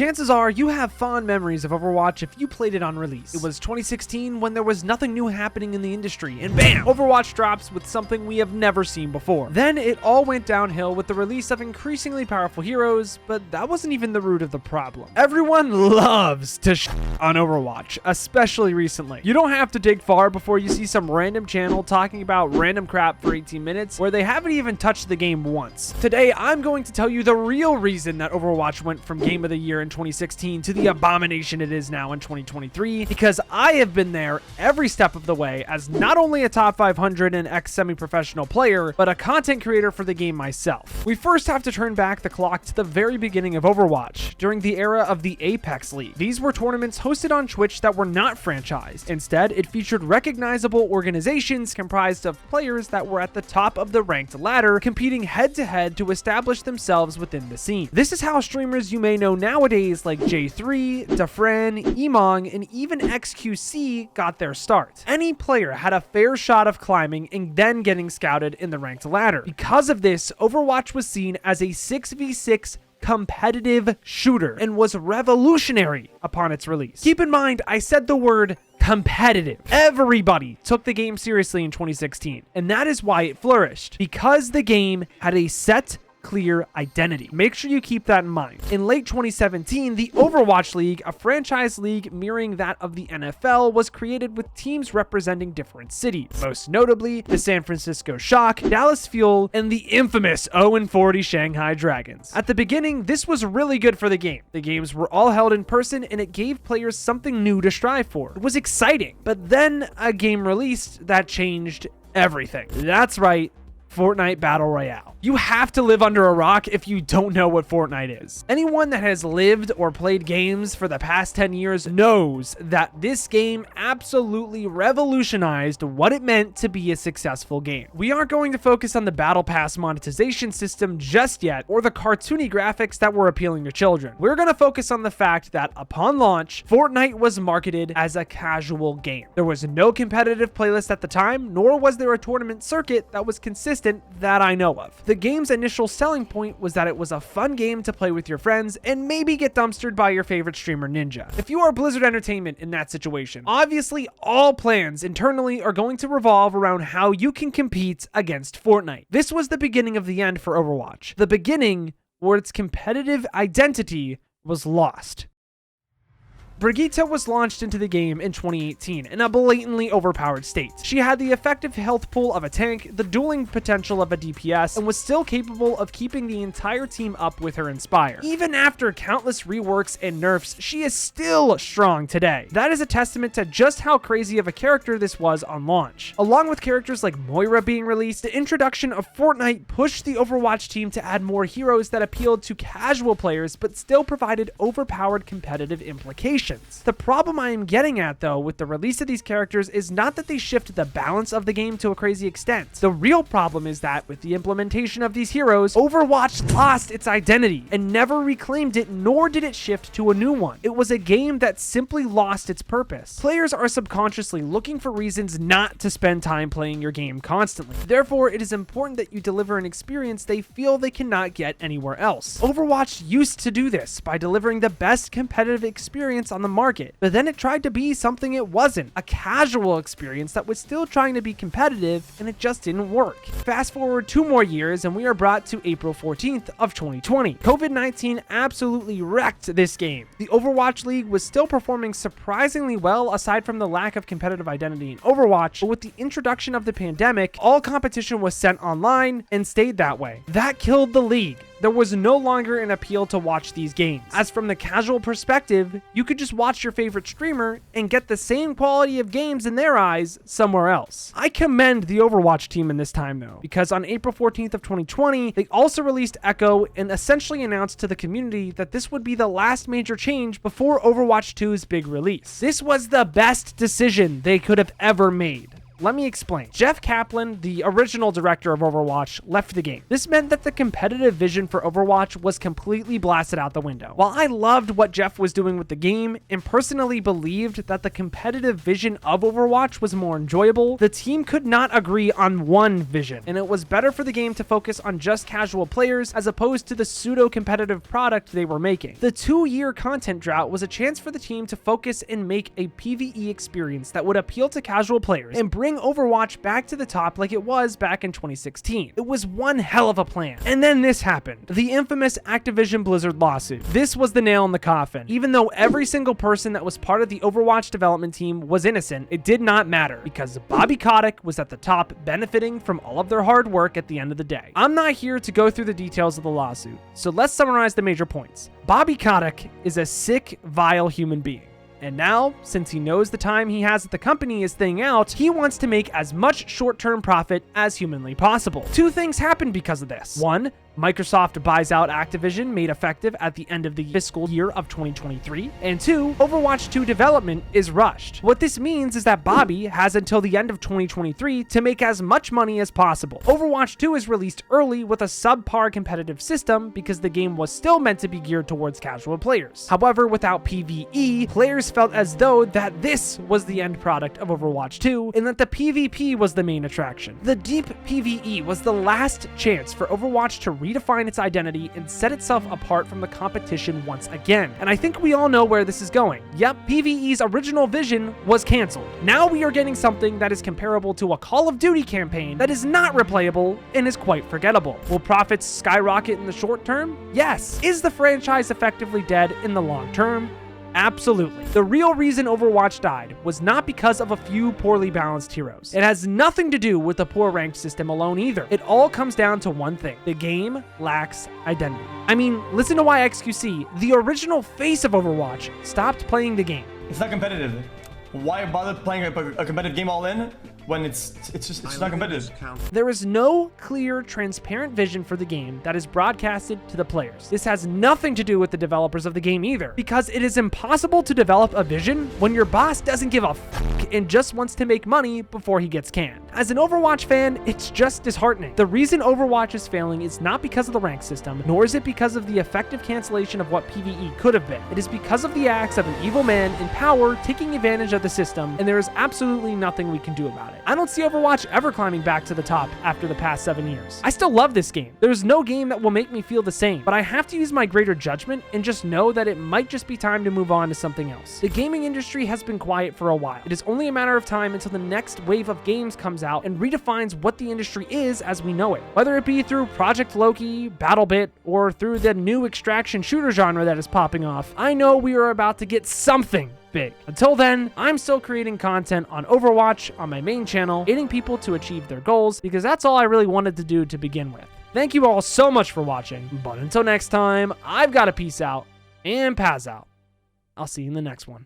Chances are you have fond memories of Overwatch if you played it on release. It was 2016 when there was nothing new happening in the industry, and bam! Overwatch drops with something we have never seen before. Then it all went downhill with the release of increasingly powerful heroes, but that wasn't even the root of the problem. Everyone loves to on Overwatch, especially recently. You don't have to dig far before you see some random channel talking about random crap for 18 minutes where they haven't even touched the game once. Today, I'm going to tell you the real reason that Overwatch went from Game of the Year in 2016 to the abomination it is now in 2023, because I have been there every step of the way as not only a top 500 and ex-semi-professional player, but a content creator for the game myself. We first have to turn back the clock to the very beginning of Overwatch, during the era of the Apex League. These were tournaments hosted on Twitch that were not franchised. Instead, it featured recognizable organizations comprised of players that were at the top of the ranked ladder, competing head-to-head to establish themselves within the scene. This is how streamers you may know nowadays like J3, Dafran, Emong, and even XQC got their start. Any player had a fair shot of climbing and then getting scouted in the ranked ladder. Because of this, Overwatch was seen as a 6v6 competitive shooter and was revolutionary upon its release. Keep in mind, I said the word competitive. Everybody took the game seriously in 2016, and that is why it flourished, because the game had a set, clear identity. Make sure you keep that in mind. In late 2017, the Overwatch League, a franchise league mirroring that of the NFL, was created with teams representing different cities, most notably the San Francisco Shock, Dallas Fuel, and the infamous 0-40 Shanghai Dragons. At the beginning, this was really good for the game. The games were all held in person, and it gave players something new to strive for. It was exciting, but then a game released that changed everything. That's right, Fortnite Battle Royale. You have to live under a rock if you don't know what Fortnite is. Anyone that has lived or played games for the past 10 years knows that this game absolutely revolutionized what it meant to be a successful game. We aren't going to focus on the Battle Pass monetization system just yet, or the cartoony graphics that were appealing to children. We're going to focus on the fact that upon launch, Fortnite was marketed as a casual game. There was no competitive playlist at the time, nor was there a tournament circuit that was consistent that I know of. The game's initial selling point was that it was a fun game to play with your friends and maybe get dumpstered by your favorite streamer Ninja. If you are Blizzard Entertainment in that situation, obviously all plans internally are going to revolve around how you can compete against Fortnite. This was the beginning of the end for Overwatch. The beginning where its competitive identity was lost. Brigitte was launched into the game in 2018 in a blatantly overpowered state. She had the effective health pool of a tank, the dueling potential of a DPS, and was still capable of keeping the entire team up with her Inspire. Even after countless reworks and nerfs, she is still strong today. That is a testament to just how crazy of a character this was on launch. Along with characters like Moira being released, the introduction of Fortnite pushed the Overwatch team to add more heroes that appealed to casual players but still provided overpowered competitive implications. The problem I am getting at, though, with the release of these characters is not that they shifted the balance of the game to a crazy extent. The real problem is that with the implementation of these heroes, Overwatch lost its identity and never reclaimed it, nor did it shift to a new one. It was a game that simply lost its purpose. Players are subconsciously looking for reasons not to spend time playing your game constantly. Therefore, it is important that you deliver an experience they feel they cannot get anywhere else. Overwatch used to do this by delivering the best competitive experience on the market, but then it tried to be something it wasn't, a casual experience that was still trying to be competitive, and it just didn't work. Fast forward 2 more years and we are brought to April 14th of 2020. COVID-19 absolutely wrecked this game. The Overwatch League was still performing surprisingly well aside from the lack of competitive identity in Overwatch, but with the introduction of the pandemic, all competition was sent online and stayed that way. That killed the league. There was no longer an appeal to watch these games, as from the casual perspective, you could just watch your favorite streamer and get the same quality of games in their eyes somewhere else. I commend the Overwatch team in this time though, because on April 14th of 2020, they also released Echo and essentially announced to the community that this would be the last major change before Overwatch 2's big release. This was the best decision they could have ever made. Let me explain. Jeff Kaplan, the original director of Overwatch, left the game. This meant that the competitive vision for Overwatch was completely blasted out the window. While I loved what Jeff was doing with the game and personally believed that the competitive vision of Overwatch was more enjoyable, the team could not agree on one vision, and it was better for the game to focus on just casual players as opposed to the pseudo-competitive product they were making. The 2-year content drought was a chance for the team to focus and make a PvE experience that would appeal to casual players and bring Overwatch back to the top like it was back in 2016. It was one hell of a plan. And then this happened. The infamous Activision Blizzard lawsuit. This was the nail in the coffin. Even though every single person that was part of the Overwatch development team was innocent, it did not matter because Bobby Kotick was at the top, benefiting from all of their hard work at the end of the day. I'm not here to go through the details of the lawsuit, so let's summarize the major points. Bobby Kotick is a sick, vile human being. And now, since he knows the time he has at the company is thinning out, he wants to make as much short-term profit as humanly possible. 2 things happened because of this. 1, Microsoft buys out Activision, made effective at the end of the fiscal year of 2023. And 2, Overwatch 2 development is rushed. What this means is that Bobby has until the end of 2023 to make as much money as possible. Overwatch 2 is released early with a subpar competitive system because the game was still meant to be geared towards casual players. However, without PvE, players felt as though that this was the end product of Overwatch 2 and that the PvP was the main attraction. The deep PvE was the last chance for Overwatch to redefine its identity and set itself apart from the competition once again. And I think we all know where this is going. Yep, PvE's original vision was canceled. Now we are getting something that is comparable to a Call of Duty campaign that is not replayable and is quite forgettable. Will profits skyrocket in the short term? Yes. Is the franchise effectively dead in the long term? Absolutely. The real reason Overwatch died was not because of a few poorly balanced heroes. It has nothing to do with the poor ranked system alone either. It all comes down to one thing. The game lacks identity. I mean, listen to why XQC, the original face of Overwatch, stopped playing the game. It's not competitive. Why bother playing a competitive game all in when it's not competitive? There is no clear, transparent vision for the game that is broadcasted to the players. This has nothing to do with the developers of the game either, because it is impossible to develop a vision when your boss doesn't give a fuck and just wants to make money before he gets canned. As an Overwatch fan, it's just disheartening. The reason Overwatch is failing is not because of the rank system, nor is it because of the effective cancellation of what PvE could have been. It is because of the acts of an evil man in power taking advantage of the system, and there is absolutely nothing we can do about it. I don't see Overwatch ever climbing back to the top after the past 7 years. I still love this game. There's no game that will make me feel the same, but I have to use my greater judgment and just know that it might just be time to move on to something else. The gaming industry has been quiet for a while. It is only a matter of time until the next wave of games comes out and redefines what the industry is as we know it. Whether it be through Project Loki, BattleBit, or through the new extraction shooter genre that is popping off, I know we are about to get something big. Until then, I'm still creating content on Overwatch on my main channel, aiding people to achieve their goals, because that's all I really wanted to do to begin with. Thank you all so much for watching, but until next time, I've got to peace out and pass out. I'll see you in the next one.